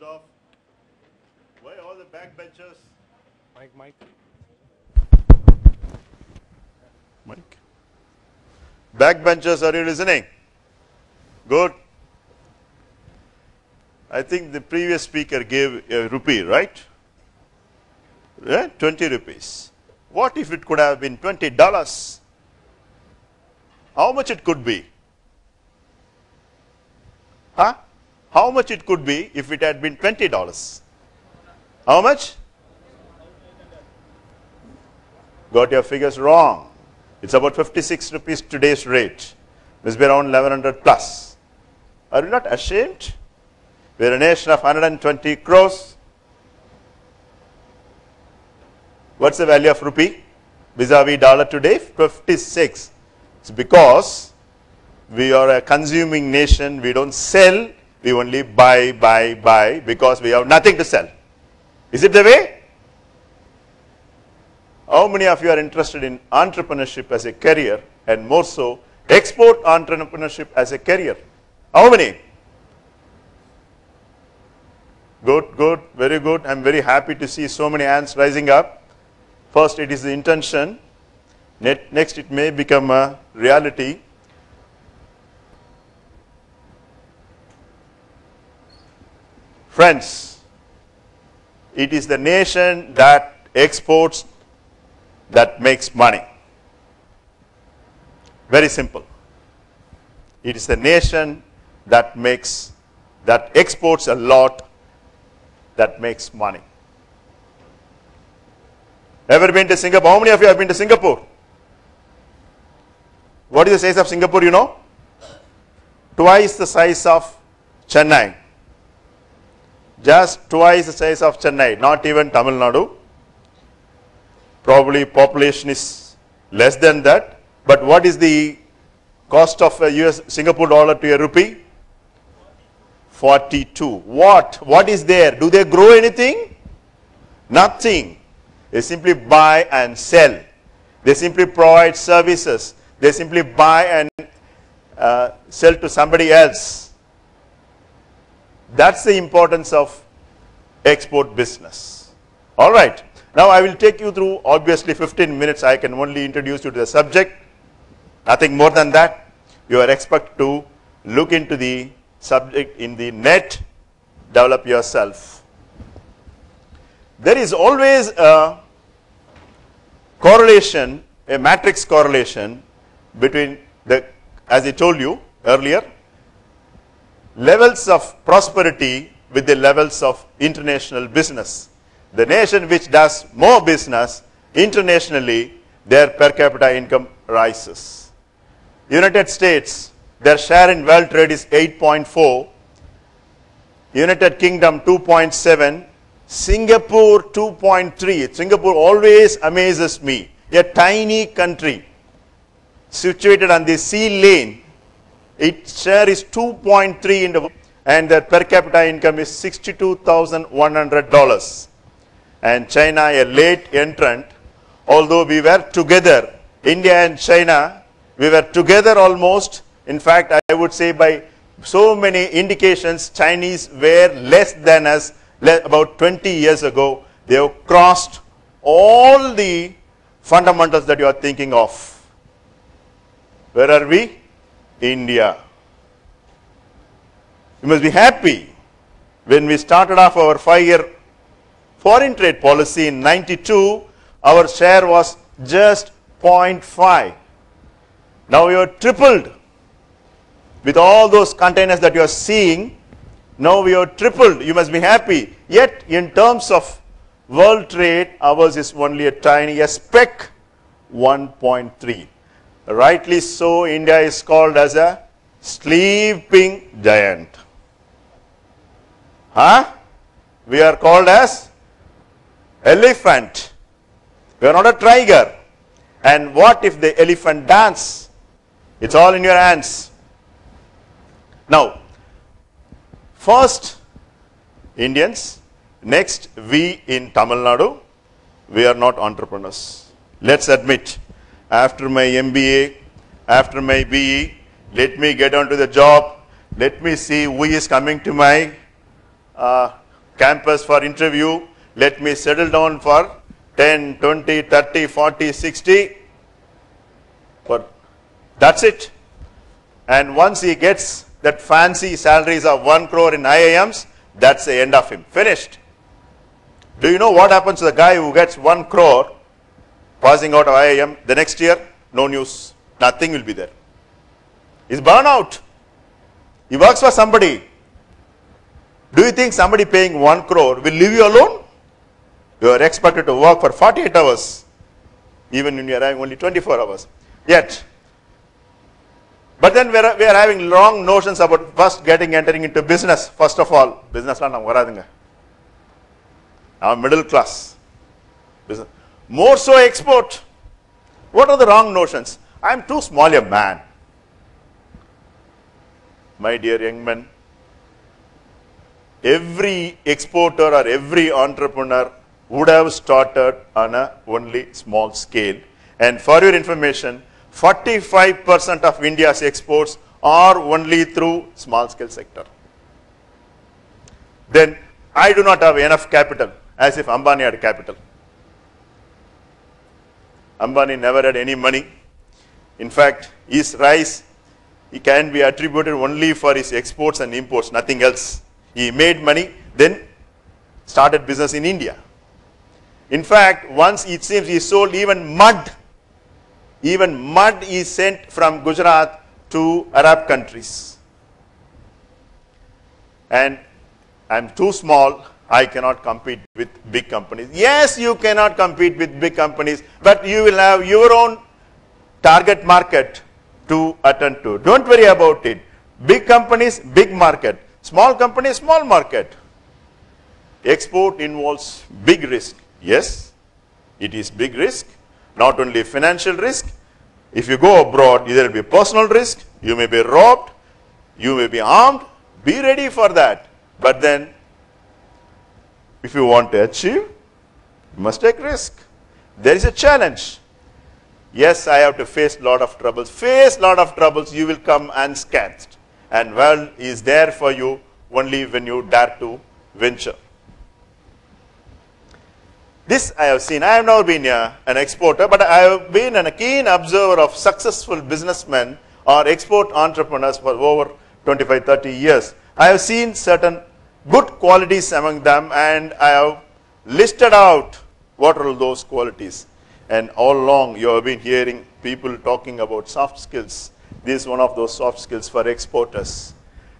dozed off. Why all the backbenchers? Mike. Mike. Backbenchers, are you listening? Good. I think the previous speaker gave a rupee, right? Yeah, 20 rupees. What if it could have been $20? How much it could be? Huh? How much it could be if it had been $20? How much? Got your figures wrong. It's about 56 rupees today's rate. Must be around 1100 plus. Are you not ashamed? We're a nation of 120 crores. What's the value of rupee vis-a-vis dollar today? 56. It's because we are a consuming nation. We don't sell. We only buy because we have nothing to sell. Is it the way? How many of you are interested in entrepreneurship as a career, and more so export entrepreneurship as a career? How many? Good, very good. I'm very happy to see so many hands rising up. First, it is the intention. Next, it may become a reality. Friends, it is the nation that exports that makes money. Very simple. It is the nation that exports a lot that makes money. Ever been to Singapore? How many of you have been to Singapore? What is the size of Singapore, you know? Twice the size of Chennai. Just twice the size of Chennai, not even Tamil Nadu. Probably population is less than that. But what is the cost of a US Singapore dollar to a rupee? 42. What is there? Do they grow anything? Nothing. They simply buy and sell. They simply provide services. They simply buy and sell to somebody else. That's the importance of export business. All right. Now I will take you through, obviously 15 minutes. I can only introduce you to the subject. Nothing more than that. You are expected to look into the subject in the net, develop yourself. There is always a correlation, a matrix correlation between as I told you earlier, levels of prosperity with the levels of international business. The nation which does more business internationally, their per capita income rises. United States, their share in world trade is 8.4. United Kingdom 2.7. Singapore 2.3. Singapore always amazes me. A tiny country situated on the sea lane. Its share is 2.3 in the world, and their per capita income is $62,100. And China, a late entrant, although we were together, India and China, we were together almost. In fact, I would say by so many indications, Chinese were less than us about 20 years ago. They have crossed all the fundamentals that you are thinking of. Where are we? India. You must be happy. When we started off our 5-year foreign trade policy in 92, our share was just 0.5. Now we have tripled. With all those containers that you are seeing, now we have tripled. You must be happy. Yet in terms of world trade, ours is only a tiny, a speck, 1.3. Rightly so, India is called as a sleeping giant. Huh? We are called as elephant. We are not a tiger. And what if the elephant dance? It's all in your hands. Now, first Indians, next we in Tamil Nadu, we are not entrepreneurs. Let's admit, after my MBA, after my BE, let me get on to the job, let me see who is coming to my campus for interview. Let me settle down for 10, 20, 30, 40, 60. But that's it. And once he gets that fancy salaries of 1 crore in IIMs, that's the end of him. Finished. Do you know what happens to the guy who gets 1 crore passing out of IIM the next year? No news. Nothing will be there. He's burnout. He works for somebody. Do you think somebody paying 1 crore will leave you alone? You are expected to work for 48 hours, even when you are having only 24 hours. Yet, but then we are having wrong notions about first entering into business. First of all, business la nam varadunga. Our middle class. Business. More so export. What are the wrong notions? I am too small a man. My dear young men, every exporter or every entrepreneur would have started on a only small scale. And for your information, 45% of India's exports are only through small scale sector. Then I do not have enough capital, as if Ambani had capital. Ambani never had any money. In fact, his rise, he can be attributed only for his exports and imports, nothing else. He made money, then started business in India. In fact, once it seems he sold even mud. Even mud is sent from Gujarat to Arab countries. And I'm too small, I cannot compete with big companies. Yes, you cannot compete with big companies, but you will have your own target market to attend to. Don't worry about it. Big companies, big market. Small companies, small market. Export involves big risk. Yes, it is big risk. Not only financial risk. If you go abroad, there will be personal risk. You may be robbed. You may be armed. Be ready for that. But then, if you want to achieve, you must take risk. There is a challenge. Yes, I have to face a lot of troubles. Face a lot of troubles, you will come unscathed. And world is there for you only when you dare to venture. This I have seen. I have never been an exporter, but I have been a keen observer of successful businessmen or export entrepreneurs for over 25, 30 years. I have seen certain good qualities among them, and I have listed out what are those qualities. And all along you have been hearing people talking about soft skills. This is one of those soft skills for exporters.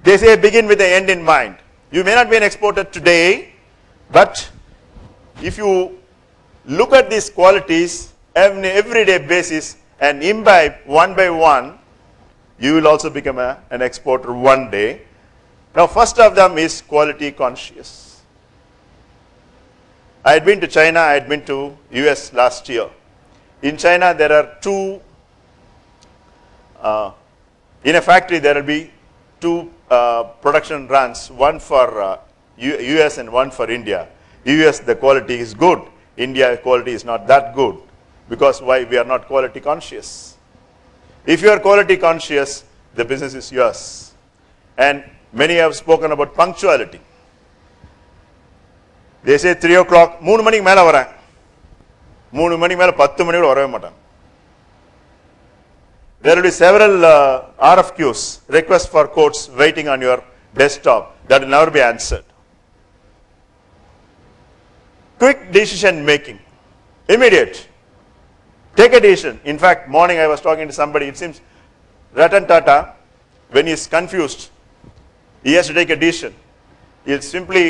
They say begin with the end in mind. You may not be an exporter today, but if you look at these qualities on an everyday basis and imbibe one by one, you will also become an exporter one day. Now, first of them is quality conscious. I had been to China, I had been to US last year. In China, there are two, in a factory there will be two production runs, one for US and one for India. US, the quality is good. India, quality is not that good. Because why? We are not quality conscious. If you are quality conscious, the business is yours. And many have spoken about punctuality. They say 3 o'clock, 3 மணிக்கு மேல வரேன். 3 மணிக்கு மேல 10 மணி கூட வரவே மாட்டேன். There will be several RFQs, requests for quotes, waiting on your desktop that will never be answered. Quick decision making, immediate. Take a decision. In fact, morning I was talking to somebody, it seems Ratan Tata, when he is confused, he has to take a decision. He'll simply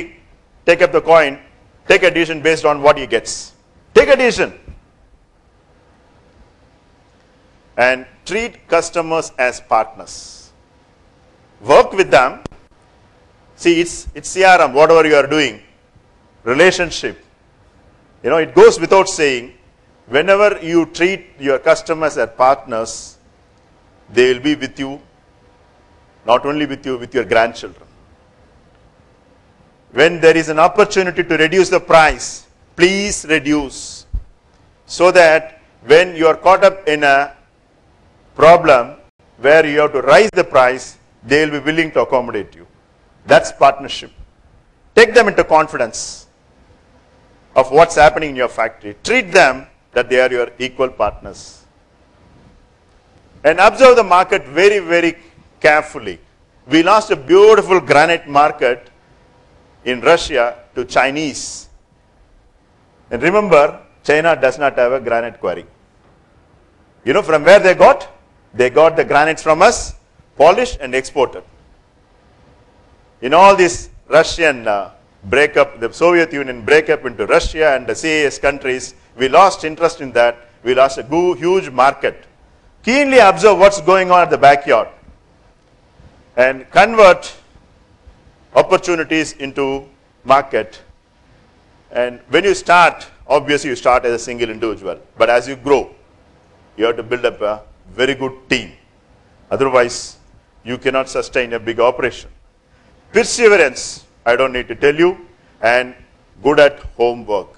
take up the coin, take a decision based on what he gets. Take a decision. And treat customers as partners. Work with them. See, it's CRM, whatever you are doing. Relationship. You know, it goes without saying, whenever you treat your customers as partners, they will be with you, not only with you, with your grandchildren. When there is an opportunity to reduce the price, please reduce, so that when you are caught up in a problem where you have to rise the price, they will be willing to accommodate you. That's partnership. Take them into confidence of what's happening in your factory. Treat them that they are your equal partners. And observe the market very, very carefully. We lost a beautiful granite market in Russia to Chinese. And remember, China does not have a granite quarry. You know from where they got? They got the granites from us, polished and exported. In all this Russian breakup, the Soviet Union breakup into Russia and the CIS countries, we lost interest in that. We lost a huge market. Keenly observe what's going on at the backyard and convert opportunities into market. And when you start, obviously you start as a single individual. But as you grow, you have to build up a very good team. Otherwise, you cannot sustain a big operation. Perseverance, I don't need to tell you, and good at homework.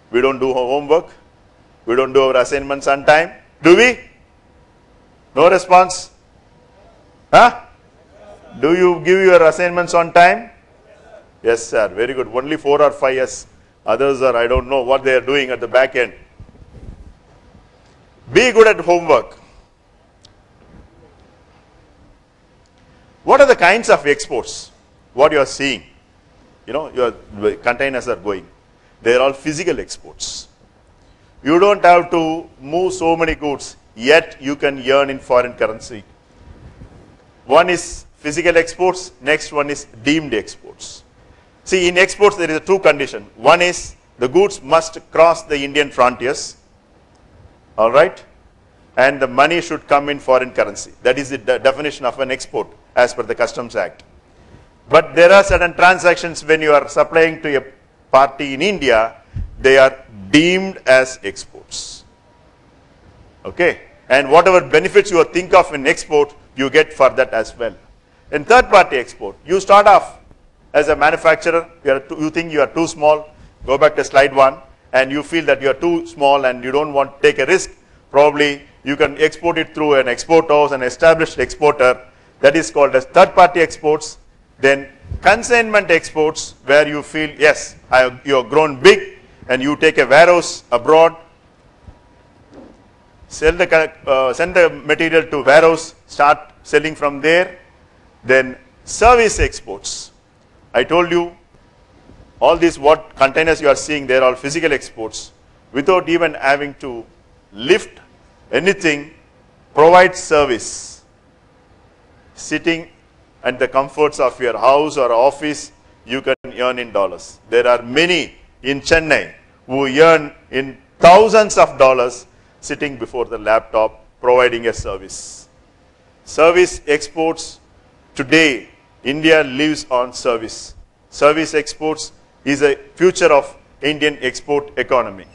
We don't do homework. We don't do our assignments on time. Do we? No response? Huh? Do you give your assignments on time? Yes, sir. Very good. Only 4 or 5 years. Others are, I don't know what they are doing at the back end. Be good at homework. What are the kinds of exports? What you are seeing? You know, your containers are going. They are all physical exports. You don't have to move so many goods, yet you can earn in foreign currency. One is physical exports, next one is deemed exports. See, in exports there is a 2 condition. One is the goods must cross the Indian frontiers, all right, and the money should come in foreign currency. That is the definition of an export as per the Customs Act. But there are certain transactions when you are supplying to a party in India, they are deemed as exports. Okay, and whatever benefits you think of in export, you get for that as well. In third party export, you start off as a manufacturer, you think you are too small, go back to slide 1, and you feel that you are too small and you don't want to take a risk, probably you can export it through an export house, an established exporter, that is called as third party exports. Then consignment exports, where you feel, yes, you have grown big and you take a warehouse abroad, send the material to warehouse, start selling from there. Then service exports. I told you, all these what containers you are seeing, they are all physical exports. Without even having to lift anything, provide service. Sitting at the comforts of your house or office, you can earn in dollars. There are many in Chennai who earn in thousands of dollars sitting before the laptop providing a service. Service exports, today India lives on service. Service exports is a future of Indian export economy.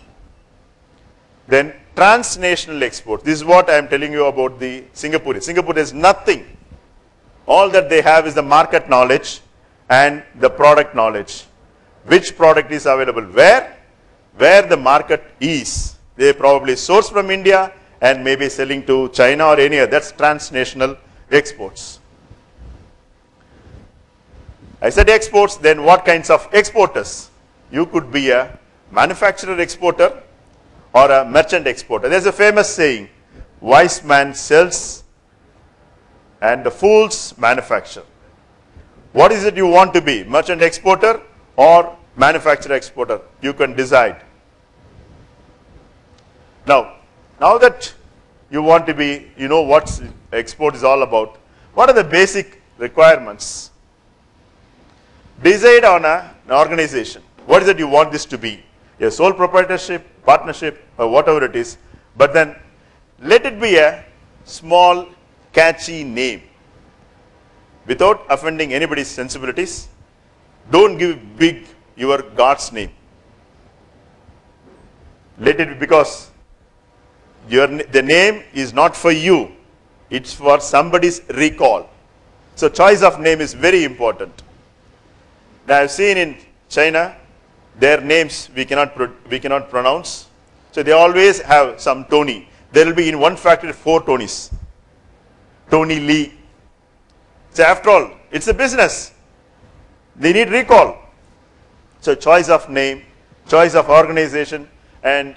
Then transnational exports. This is what I am telling you about the Singapore. Singapore is nothing. All that they have is the market knowledge and the product knowledge. Which product is available where? Where the market is. They probably source from India and maybe selling to China or any other. That's transnational exports. I said exports, then what kinds of exporters? You could be a manufacturer exporter or a merchant exporter. There's a famous saying, wise man sells and the fools manufacture. What is it you want to be? Merchant exporter or manufacturer exporter? You can decide. Now that you want to be, you know what export is all about, what are the basic requirements? Decide on an organization. What is it you want this to be? A sole proprietorship, partnership, or whatever it is. But then let it be a small, catchy name. Without offending anybody's sensibilities, don't give big your God's name. Let it be, because the name is not for you. It's for somebody's recall. So choice of name is very important. Now I've seen in China, their names we cannot pronounce. So they always have some Tony. There will be in one factory 4 Tonys. Tony Lee. So after all, it's a business. They need recall. So choice of name, choice of organization, and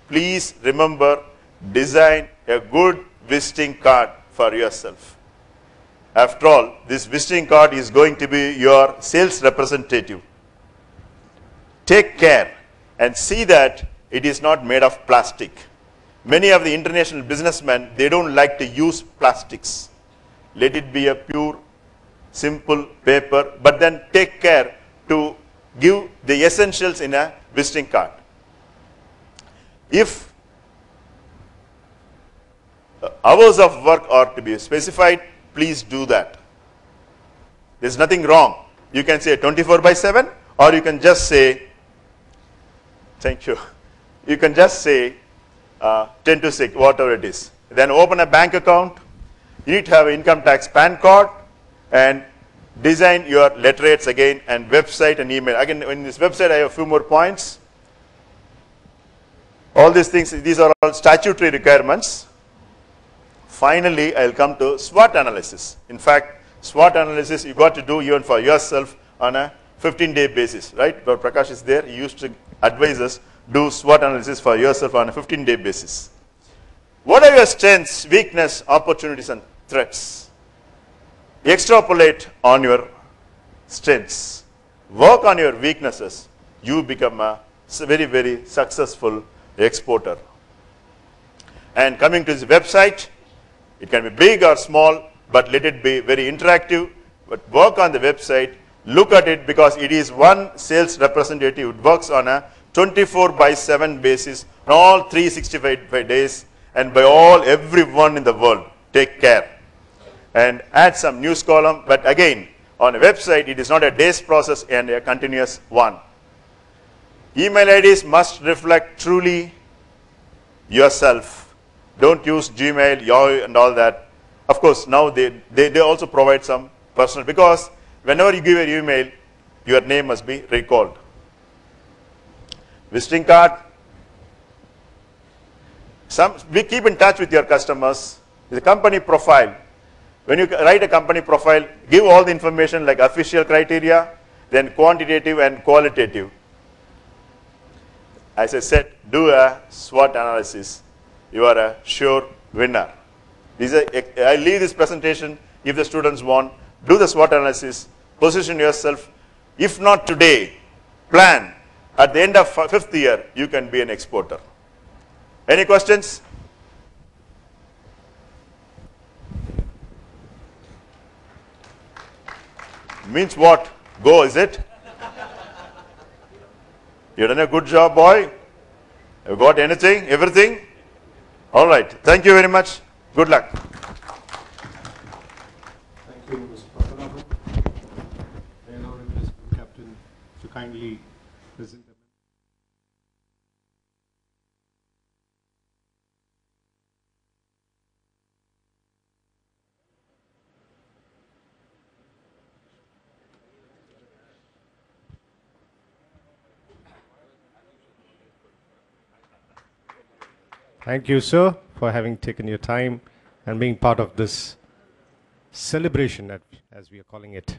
please remember, design a good visiting card for yourself. After all, this visiting card is going to be your sales representative. Take care and see that it is not made of plastic. Many of the international businessmen, they don't like to use plastics. Let it be a pure, simple paper, but then take care to give the essentials in a visiting card. If hours of work are to be specified, please do that. There's nothing wrong. You can say 24/7, or you can just say, thank you, you can just say 10 to 6, whatever it is. Then open a bank account. You need to have an income tax PAN card, and design your letterheads again, and website and email. Again, in this website, I have a few more points. All these things, these are all statutory requirements. Finally, I'll come to SWOT analysis. In fact, SWOT analysis you got to do even for yourself on a 15-day basis, right? But Prakash is there. He used to advise us, do SWOT analysis for yourself on a 15-day basis. What are your strengths, weakness, opportunities, and threats? Extrapolate on your strengths. Work on your weaknesses. You become a very, very successful exporter. And coming to this website, it can be big or small, but let it be very interactive. But work on the website. Look at it, because it is one sales representative. It works on a 24/7 basis, on all 365 days, and by everyone in the world. Take care. And add some news column. But again, on a website, it is not a day's process and a continuous one. Email IDs must reflect truly yourself. Don't use Gmail, Yahoo, and all that. Of course, now they also provide some personal, because whenever you give an email, your name must be recalled. Visiting card. We keep in touch with your customers. The company profile. When you write a company profile, give all the information like official criteria, then quantitative and qualitative. As I said, do a SWOT analysis. You are a sure winner. I leave this presentation. If the students want, do the SWOT analysis, position yourself. If not today, plan. At the end of 5th year, you can be an exporter. Any questions? Means what? Go, is it? You've done a good job, boy. You got anything? Everything? All right. Thank you very much. Good luck. Thank you, Mr. Padmanabhan. I now request the captain to kindly present them. Thank you, sir, for having taken your time and being part of this celebration, as we are calling it.